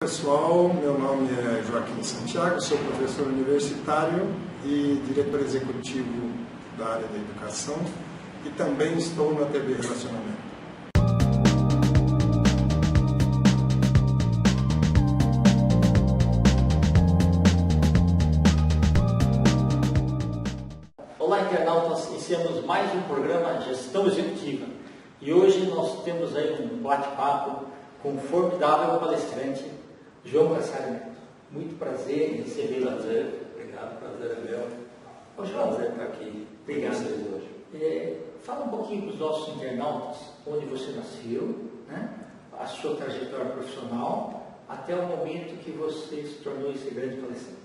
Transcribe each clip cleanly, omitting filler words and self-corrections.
Pessoal, meu nome é Joaquim Santiago, sou professor universitário e diretor executivo da área da educação e também estou na TV Relacionamento. Olá, internautas, iniciamos mais um programa Gestão Executiva e hoje nós temos aí um bate-papo com um formidável palestrante, João Cassário Neto. Muito prazer em recebê-lo. Obrigado, prazer é meu. Ô, João, prazer estar aqui. Obrigado. Com vocês hoje. Fala um pouquinho para os nossos internautas onde você nasceu, né? A sua trajetória profissional, até o momento que você se tornou esse grande palestrante.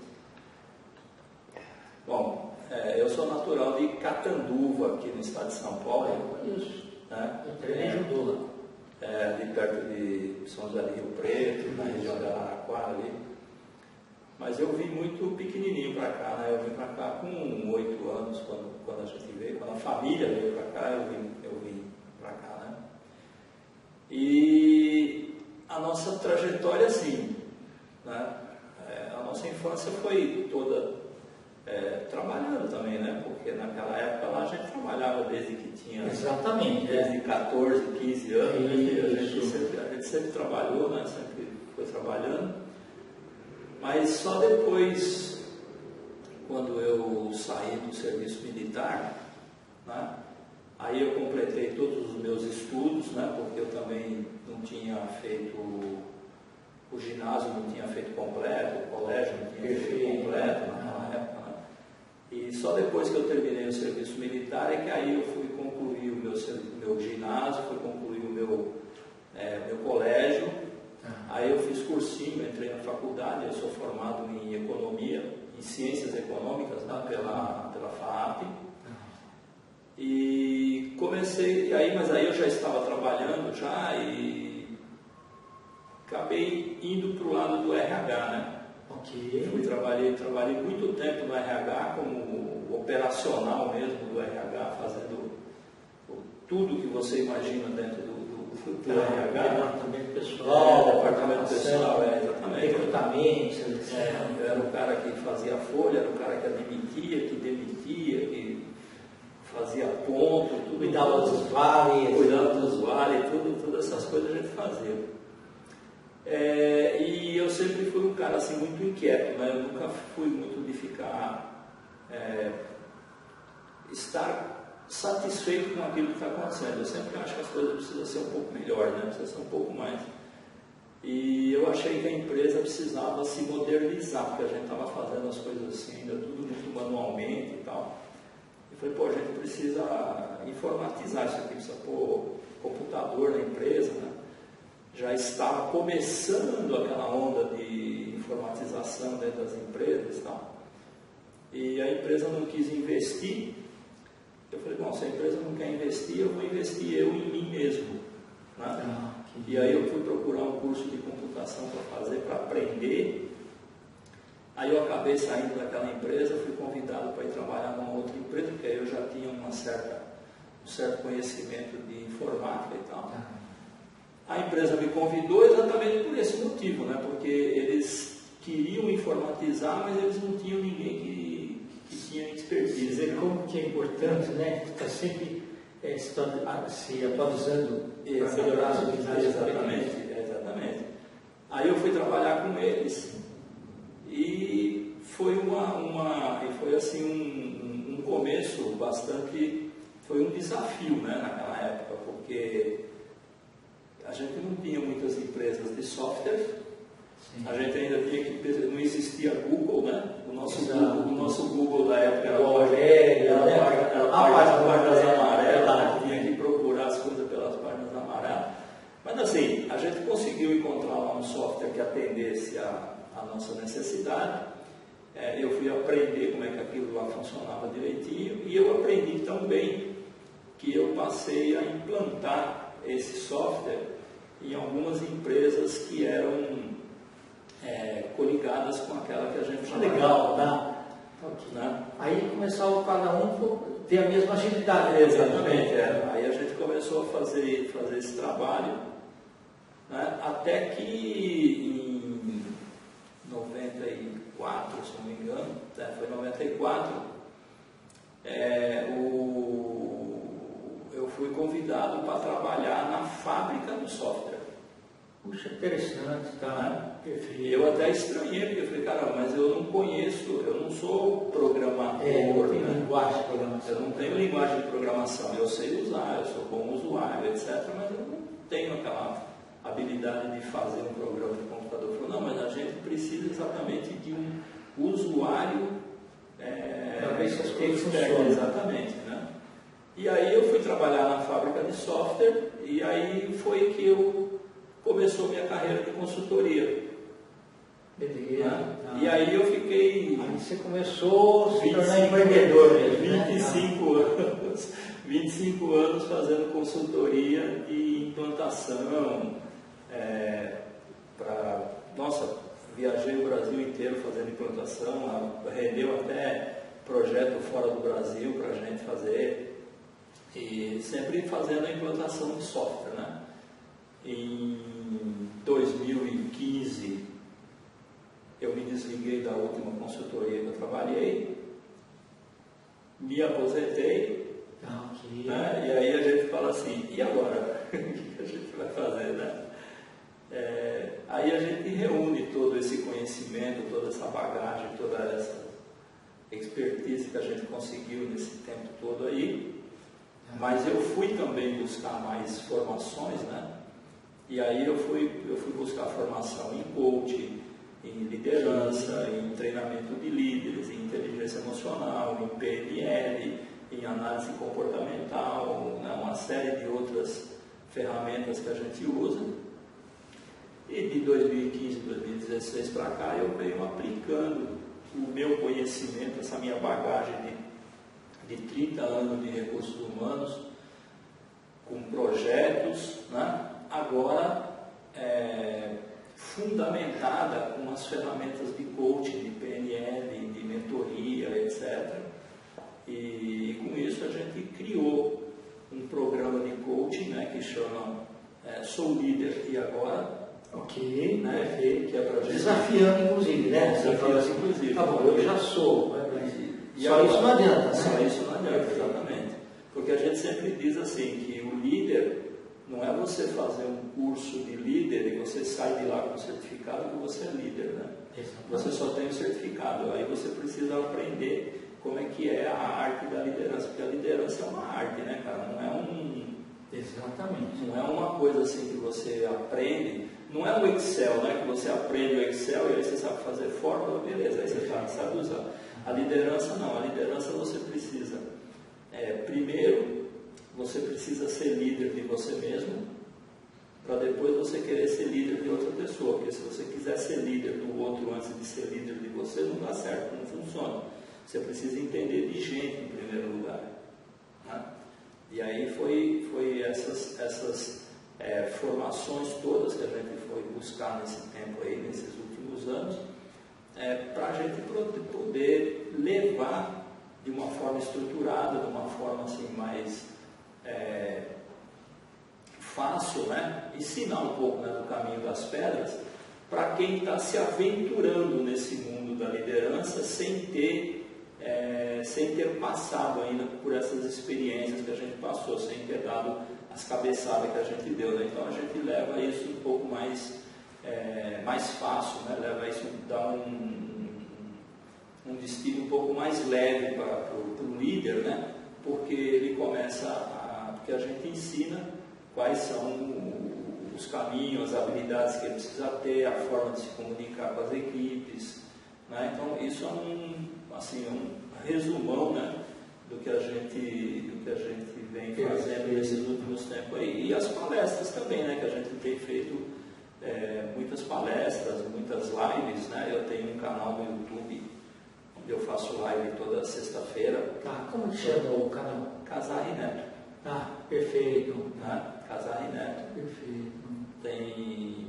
Bom, eu sou natural de Catanduva, aqui no estado de São Paulo. Eu conheço. Né? Eu treinei judô lá. Ali perto de São José do Rio Preto, na região de Araraquara ali. Mas eu vim muito pequenininho para cá, né? Eu vim para cá com 8 anos, quando a gente veio, quando a família veio para cá, eu vim para cá, né? E a nossa trajetória, assim, né? A nossa infância foi toda trabalhando também, né? Porque naquela época lá a gente trabalhava desde que tinha... Exatamente. Desde 14, 15 anos, né? A gente sempre trabalhou, né? Sempre foi trabalhando. Mas só depois, quando eu saí do serviço militar, né? Aí eu completei todos os meus estudos, né? Porque eu também não tinha feito... O ginásio não tinha feito completo, o colégio não tinha feito completo naquela época, né? E só depois que eu terminei o serviço militar é que aí eu fui concluir o meu ginásio, fui concluir o meu colégio. Aí eu fiz cursinho, entrei na faculdade, eu sou formado em economia, em ciências econômicas, né, pela FAAP. E comecei, mas aí eu já estava trabalhando já e acabei indo para o lado do RH, né? Ok. Trabalhei muito tempo no RH como operacional mesmo do RH, fazendo tudo que você imagina dentro do RH. Departamento pessoal, departamento pessoal, exatamente. Recrutamento, seleção. Eu era o cara que fazia a folha, era o cara que admitia, que demitia, que fazia ponto, tudo. Cuidava dos vales. Todas essas coisas a gente fazia. E eu sempre fui um cara assim muito inquieto, né? Eu nunca fui muito de estar satisfeito com aquilo que está acontecendo. Eu sempre acho que as coisas precisam ser um pouco melhor, né? Precisa ser um pouco mais. E eu achei que a empresa precisava se modernizar, porque a gente estava fazendo as coisas assim, ainda tudo muito manualmente e tal. E falei, a gente precisa informatizar isso aqui, precisa pôr computador na empresa, né? Já estava começando aquela onda de informatização dentro das empresas e tal. E a empresa não quis investir. Eu falei, se a empresa não quer investir, eu vou investir eu em mim mesmo, né? E aí eu fui procurar um curso de computação para fazer, para aprender. Aí eu acabei saindo daquela empresa, fui convidado para ir trabalhar numa outra empresa, porque aí eu já tinha um certo conhecimento de informática e tal. A empresa me convidou exatamente por esse motivo, né? Porque eles queriam informatizar, mas eles não tinham ninguém que tinha expertise. Dizer como que é importante, né? Estar sempre se atualizando para melhorar as habilidades. Exatamente. Aí eu fui trabalhar com eles e foi foi assim um começo bastante, foi um desafio, né? Naquela época, porque a gente não tinha muitas empresas de software. Sim. A gente ainda tinha que... Não existia Google, né? O nosso Google da época era o Aurélio, a páginas amarelas, tinha que procurar as coisas pelas páginas amarelas. Mas assim, a gente conseguiu encontrar lá um software que atendesse a nossa necessidade. Eu fui aprender como é que aquilo lá funcionava direitinho e eu aprendi tão bem que eu passei a implantar esse software em algumas empresas que eram coligadas com aquela que a gente chamava. Legal, tá? Okay. Né? Aí começou cada um ter a mesma agilidade. Exatamente. Aí a gente começou a fazer esse trabalho, né? Até que interessante, tá? Perfeito. Eu até estranhei, porque eu falei, cara, mas eu não conheço, eu não sou programador, não tem né? linguagem de programação. Eu não tenho linguagem de programação, eu sei usar, eu sou bom usuário, etc., mas eu não tenho aquela habilidade de fazer um programa de computador. Eu falei, não, mas a gente precisa exatamente de um usuário para ver se as coisas funcionam. Exatamente, né? E aí eu fui trabalhar na fábrica de software e aí foi que começou minha carreira de consultoria. Beleza. Né? E aí eu fiquei... Aí você começou a se tornar empreendedor mesmo, 25 anos fazendo consultoria de implantação. Viajei o Brasil inteiro fazendo implantação, rendeu até projeto fora do Brasil para a gente fazer, e sempre fazendo a implantação de software, né? Em 2015 eu me desliguei da última consultoria que eu trabalhei, me aposentei, né? E aí a gente fala assim, e agora? O que a gente vai fazer, né? Aí a gente reúne todo esse conhecimento, toda essa bagagem, toda essa expertise que a gente conseguiu nesse tempo todo aí, mas eu fui também buscar mais formações, né? E aí eu fui buscar formação em coaching, em liderança, em treinamento de líderes, em inteligência emocional, em PNL, em análise comportamental, né? Uma série de outras ferramentas que a gente usa. E de 2015, 2016 para cá eu venho aplicando o meu conhecimento, essa minha bagagem de 30 anos de recursos humanos, com projetos, né? Agora fundamentada com as ferramentas de coaching, de PNL, de mentoria, etc. E com isso a gente criou um programa de coaching, né, que chama Sou Líder e Agora. Ok, né, perfeito. que é pra gente... Desafiando, inclusive, né? Desafiando, inclusive. Tá bom, eu já sou. Só agora, isso não adianta, né? Só isso não adianta, exatamente. Porque a gente sempre diz assim, que o líder não é você fazer um curso de líder e você sai de lá com o certificado que você é líder, né? Exatamente. Você só tem o certificado, aí você precisa aprender como é que é a arte da liderança, porque a liderança é uma arte, né, cara? Não é Exatamente. Não é uma coisa assim que você aprende, não é o Excel, né? Que você aprende o Excel e aí você sabe fazer fórmula, beleza, aí você sabe usar. A liderança não, a liderança você precisa, primeiro, você precisa ser líder de você mesmo, para depois você querer ser líder de outra pessoa, porque se você quiser ser líder do outro antes de ser líder de você, não dá certo, não funciona. Você precisa entender de gente em primeiro lugar, né? E aí foi essas formações todas que a gente foi buscar nesse tempo aí, nesses últimos anos, para a gente poder levar de uma forma estruturada, de uma forma assim mais fácil, né? Ensinar um pouco, né, do caminho das pedras para quem está se aventurando nesse mundo da liderança sem ter passado ainda por essas experiências que a gente passou, sem ter dado as cabeçadas que a gente deu, né? Então a gente leva isso um pouco mais fácil, né? Leva isso, dá um destino um pouco mais leve para o líder, né? Porque ele porque a gente ensina quais são os caminhos, as habilidades que ele precisa ter, a forma de se comunicar com as equipes, né? Então isso é um resumão, né, do que a gente vem fazendo nesses últimos tempos aí. E as palestras também, né, que a gente tem feito muitas palestras, muitas lives, né? Eu tenho um canal no YouTube onde eu faço live toda sexta-feira. Tá, como que chama o canal? Casar e Neto. Ah, perfeito. Né? Casar e Neto. Perfeito. Tem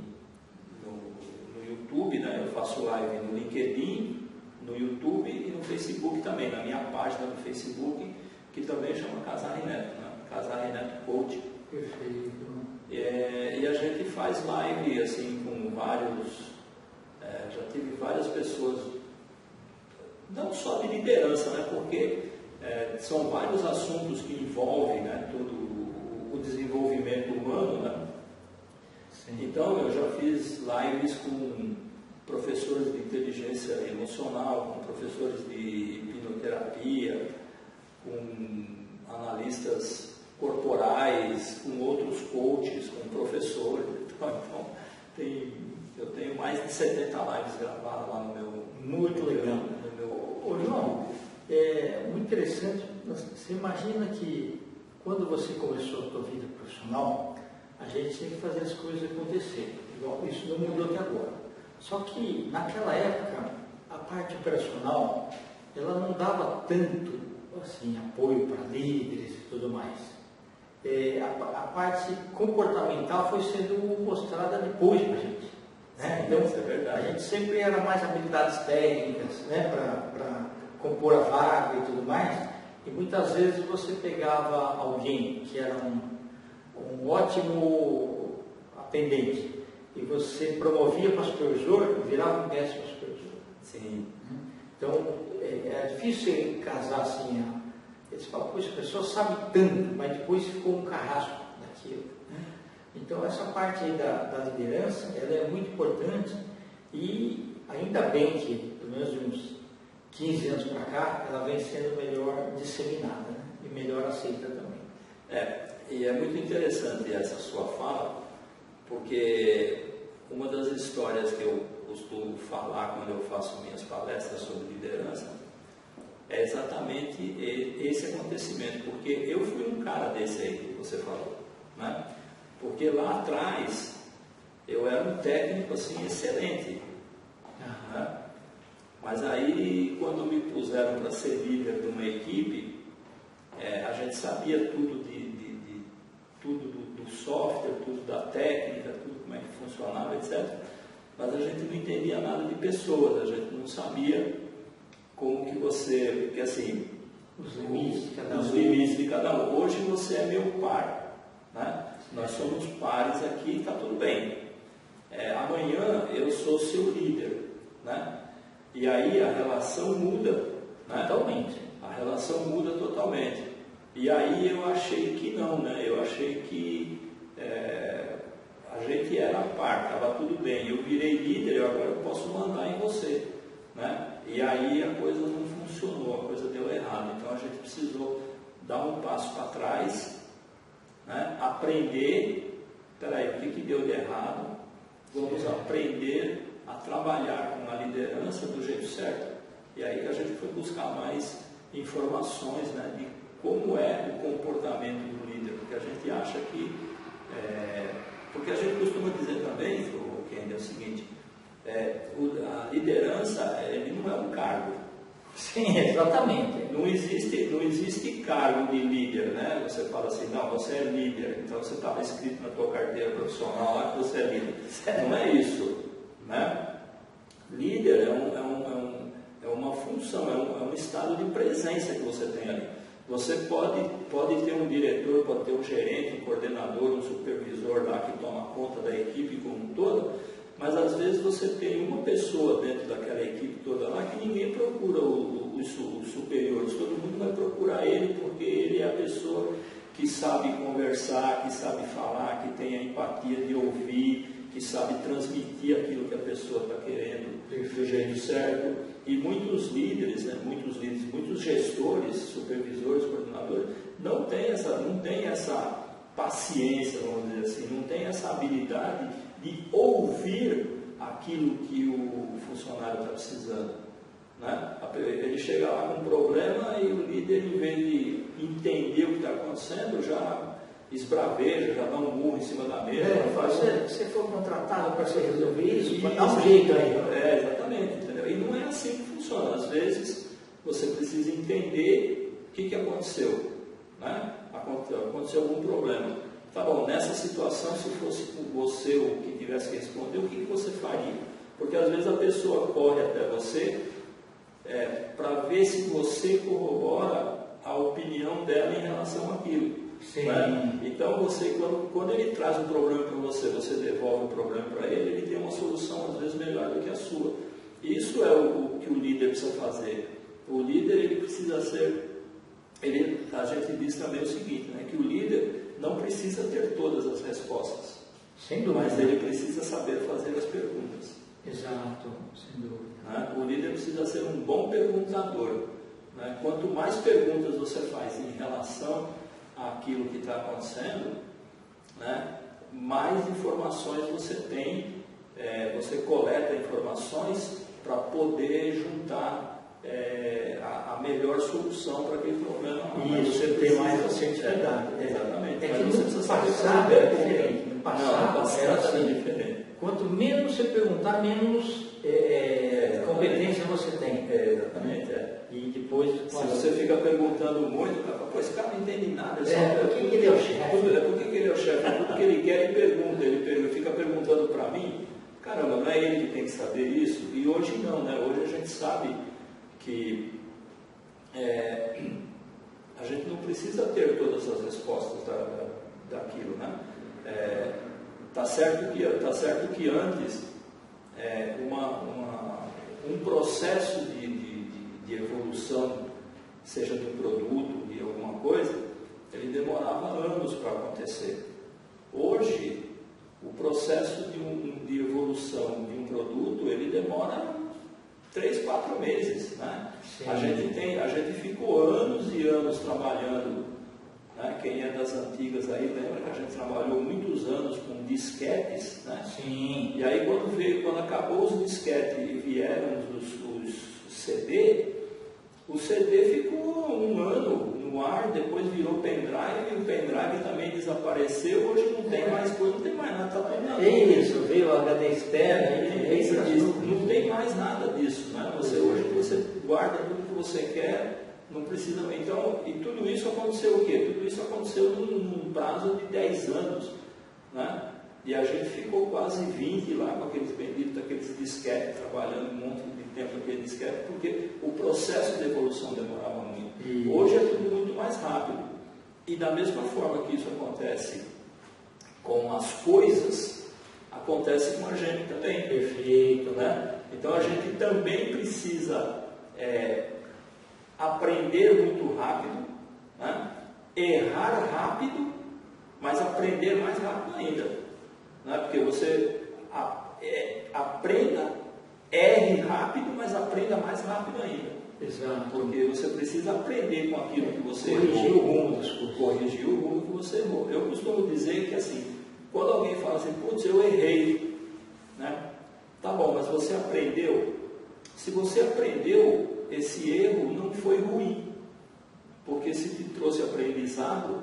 no YouTube, né? Eu faço live no LinkedIn, no YouTube e no Facebook também, na minha página no Facebook, que também chama Casar e Neto, né? Casar e Neto Coach. Perfeito. E a gente faz live assim com já tive várias pessoas, não só de liderança, né? Porque são vários assuntos que envolvem, né, todo o desenvolvimento humano, né? Sim. Então, eu já fiz lives com professores de inteligência emocional, com professores de hipnoterapia, com analistas corporais, com outros coaches, com professores. Então, eu tenho mais de 70 lives gravadas lá no meu... Muito legal. Ô, João, é muito interessante. Você imagina que quando você começou a sua vida profissional, a gente tinha que fazer as coisas acontecerem. Isso não mudou até agora. Só que naquela época, a parte operacional, ela não dava tanto assim, apoio para líderes e tudo mais. A parte comportamental foi sendo mostrada depois para a gente. Né? Então, isso é verdade. A gente sempre era mais habilidades técnicas, né? Para compor a vaga e tudo mais. E muitas vezes você pegava alguém que era um ótimo atendente e você promovia para supervisor e virava um péssimo supervisor. Sim. Então, é difícil casar assim. Eles falam, poxa, a pessoa sabe tanto, mas depois ficou um carrasco daquilo. Então, essa parte aí da liderança, ela é muito importante e ainda bem que, pelo menos de uns 15 anos para cá, ela vem sendo melhor disseminada, né? E melhor aceita também. E é muito interessante essa sua fala, porque uma das histórias que eu costumo falar quando eu faço minhas palestras sobre liderança é exatamente esse acontecimento, porque eu fui um cara desse aí que você falou, né? Porque lá atrás eu era um técnico assim excelente, né? Mas aí quando me puseram para ser líder de uma equipe, a gente sabia tudo tudo do software, tudo da técnica, tudo como é que funcionava, etc. Mas a gente não entendia nada de pessoas, a gente não sabia como que você, porque assim, os limites de cada um. Hoje você é meu par, né? Nós somos pares aqui, está tudo bem. Amanhã eu sou seu líder, né? E aí a relação muda, né? Totalmente. A relação muda totalmente. E aí eu achei que não, né? Eu achei que a gente era par, estava tudo bem. Eu virei líder, agora eu posso mandar em você, né? E aí a coisa não funcionou, a coisa deu errado. Então a gente precisou dar um passo para trás, né? Aprender, peraí, o que deu de errado? Vamos aprender a trabalhar com a liderança do jeito certo. E aí que a gente foi buscar mais informações, né, de como é o comportamento do líder, porque a gente acha que, porque a gente costuma dizer também, Kendi, é o seguinte, a liderança, ele não é um cargo. Sim, exatamente. Não existe cargo de líder, né? Você fala assim, não, você é líder, então você estava escrito na tua carteira profissional lá que você é líder. Não é isso, né? Líder é uma função, é um estado de presença que você tem ali. Você pode ter um diretor, pode ter um gerente, um coordenador, um supervisor lá que toma conta da equipe como um todo, mas às vezes você tem uma pessoa dentro daquela equipe toda lá que ninguém procura os superiores, todo mundo vai procurar ele porque ele é a pessoa que sabe conversar, que sabe falar, que tem a empatia de ouvir, que sabe transmitir aquilo que a pessoa está querendo do jeito certo. E muitos líderes, né, muitos gestores, supervisores, coordenadores, não têm essa paciência, vamos dizer assim, não tem essa habilidade de ouvir aquilo que o funcionário está precisando, né? Ele chega lá com um problema e o líder, em vez de entender o que está acontecendo, já esbraveja, já dá um murro em cima da mesa. Você foi contratado para você resolver isso, para dar um jeito aí. Exatamente, entendeu? E não é assim que funciona. Às vezes você precisa entender o que aconteceu, né? Aconteceu algum problema. Tá bom, nessa situação, se fosse você o que tivesse que responder, o que você faria? Porque às vezes a pessoa corre até você para ver se você corrobora a opinião dela em relação àquilo. Sim. Né? Então, quando ele traz um problema para você, você devolve o problema para ele, ele tem uma solução às vezes melhor do que a sua. Isso é o que o líder precisa fazer. O líder, ele precisa ser... a gente diz também o seguinte, né, que o líder não precisa ter todas as respostas. Sem dúvida. Mas ele precisa saber fazer as perguntas. Exato, sem dúvida. Né? O líder precisa ser um bom perguntador. Né? Quanto mais perguntas você faz em relação àquilo que está acontecendo, né, mais informações você tem, você coleta informações para poder juntar a melhor solução para aquele problema. Isso, você tem mais assertividade. Exatamente. É que mas no você precisa saber passado era diferente. No passado era assim. diferente. Quanto menos você perguntar, menos competência você tem. Exatamente. E depois... Se você fica perguntando muito, pô, esse cara não entende nada. Por que ele é o chefe? Por que ele é o chefe? Tudo que ele quer, ele pergunta. Ele fica perguntando para mim. Caramba, não é ele que tem que saber isso? E hoje não, né? Hoje a gente sabe que a gente não precisa ter todas as respostas daquilo, né? Tá certo que antes um processo de evolução, seja de um produto, de alguma coisa, ele demorava anos para acontecer. Hoje, o processo de evolução de um produto, ele demora 3, 4 meses, né? A gente ficou anos e anos trabalhando, né? Quem é das antigas aí lembra que a gente trabalhou muitos anos com disquetes, né? Sim. E aí quando acabou os disquetes e vieram os CD, o CD ficou um ano no ar, depois virou pendrive, e o pendrive também desapareceu, hoje não tem mais coisa, não tem mais nada, tá tudo na nuvem. Isso, veio o HD externo, não tem mais nada disso, né? Hoje você guarda tudo que você quer, não precisa. Então, e tudo isso aconteceu o quê? Tudo isso aconteceu num prazo de 10 anos, né? E a gente ficou quase 20 lá com aqueles benditos, aqueles disquetes, trabalhando um monte de tempo naquele disquete, porque o processo de evolução demorava muito. Hoje é tudo muito mais rápido. E da mesma forma que isso acontece com as coisas, acontece com a gente também. Perfeito, né? Então a gente também precisa aprender muito rápido, né? Errar rápido, mas aprender mais rápido ainda. Né? Porque você aprenda, erre rápido, mas aprenda mais rápido ainda. Exato. Porque você precisa aprender com aquilo que você corrigir errou. O rumo das coisas. Corrigir o rumo que você errou. Eu costumo dizer que assim, quando alguém fala assim, putz, eu errei, né? Tá bom, mas você aprendeu. Se você aprendeu, esse erro não foi ruim. Porque se te trouxe aprendizado,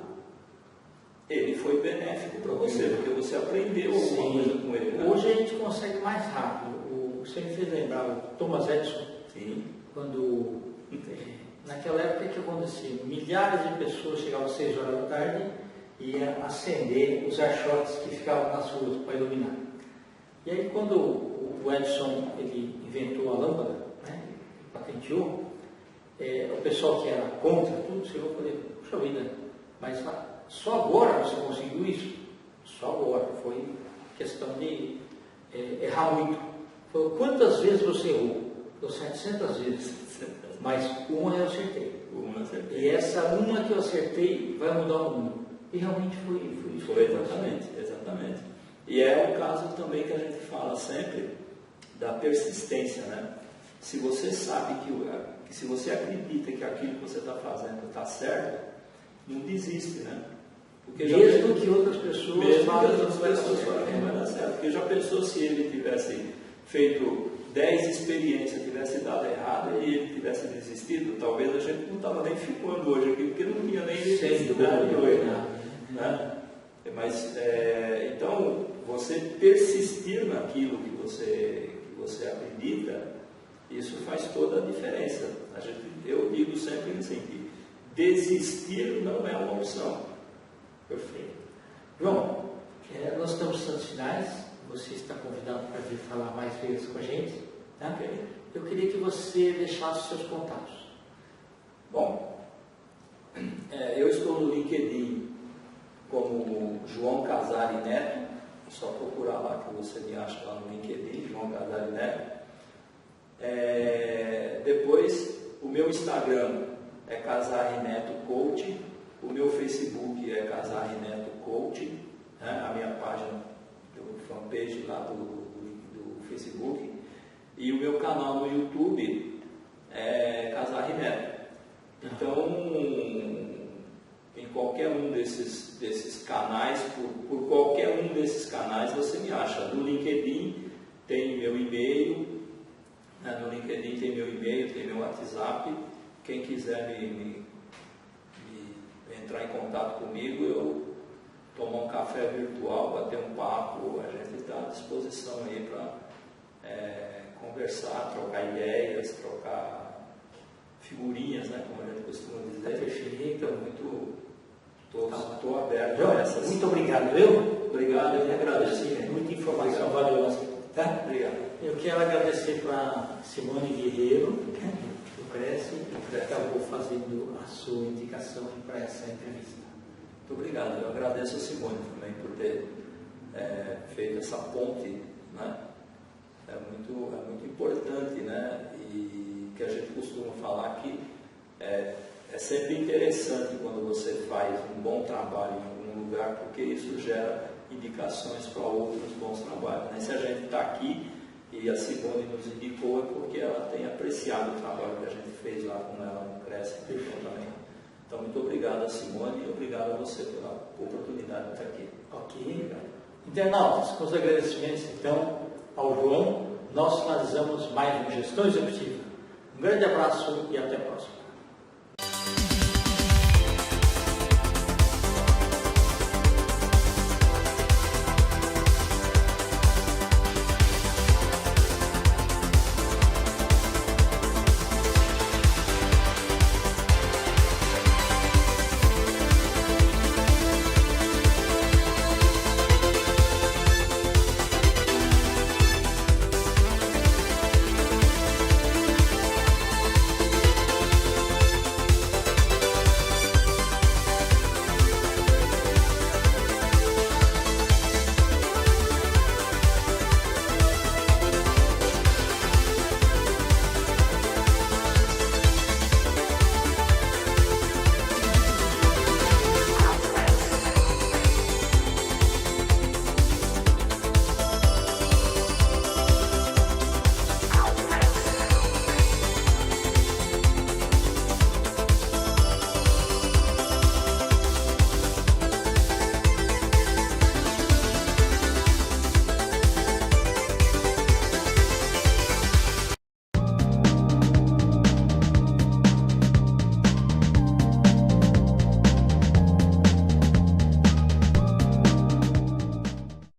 ele foi benéfico para você, porque você aprendeu alguma coisa com ele. Né? Hoje a gente consegue mais rápido. Você me fez lembrar o Thomas Edison. Sim. Quando, naquela época, o que acontecia? Milhares de pessoas chegavam às 6 horas da tarde e iam acender os archotes que ficavam nas ruas para iluminar. E aí, quando o Edison ele inventou a lâmpada, né, patenteou, o pessoal que era contra tudo chegou e falou: puxa vida, mas só agora você conseguiu isso? Só agora. Foi questão de errar muito. Falou: quantas vezes você errou? Eu 700 vezes, mas uma eu acertei. E essa uma que eu acertei vai mudar o mundo. E realmente foi isso. Foi exatamente. E é o caso também que a gente fala sempre da persistência, né? Se você sabe que se você acredita que aquilo que você está fazendo está certo, não desiste, né? Porque mesmo que outras pessoas falem que não vai dar certo. Porque já pensou se ele tivesse feito 10 experiências, tivesse dado errado e ele tivesse desistido, talvez a gente não estava nem ficando hoje aqui, porque não tinha nem necessidade hoje, né? Mas, então, você persistir naquilo que você acredita, isso faz toda a diferença. Eu digo sempre assim, que desistir não é uma opção. Perfeito. João, nós estamos nos Santos Finais. Você está convidado para vir falar mais vezes com a gente. Tá? Okay. Eu queria que você deixasse os seus contatos. Bom, eu estou no LinkedIn como João Casari Neto. É só procurar lá que você me acha lá no LinkedIn, João Casari Neto. Depois, o meu Instagram é Casari Neto Coach. O meu Facebook é Casari Neto Coach. Né? A minha página fanpage lá do Facebook, e o meu canal no YouTube é Casar Neto. Então, em qualquer um desses canais, por qualquer um desses canais você me acha. No LinkedIn tem meu e-mail, né? No LinkedIn tem meu e-mail, tem meu WhatsApp. Quem quiser entrar em contato comigo, eu tomar um café virtual, bater um papo, a gente está à disposição aí para conversar, trocar ideias, trocar figurinhas, né, como a gente costuma dizer. Então, estou aberto a essas. Muito obrigado, viu? Obrigado, eu que agradeço. Muita informação valiosa. Tá? Obrigado. Eu quero agradecer para Simone Guerreiro, do Cresce, que acabou fazendo a sua indicação para essa entrevista. Muito obrigado. Eu agradeço a Simone também por ter feito essa ponte, né? É muito importante, né? E que a gente costuma falar que é sempre interessante quando você faz um bom trabalho em algum lugar, porque isso gera indicações para outros bons trabalhos, né? Se a gente está aqui e a Simone nos indicou, é porque ela tem apreciado o trabalho que a gente fez lá com ela no Cresce também. Então, muito obrigado a Simone e obrigado a você pela oportunidade de estar aqui. Ok. Obrigado. Internautas, com os agradecimentos então ao João, nós finalizamos mais uma Gestão Executiva. Um grande abraço e até a próxima.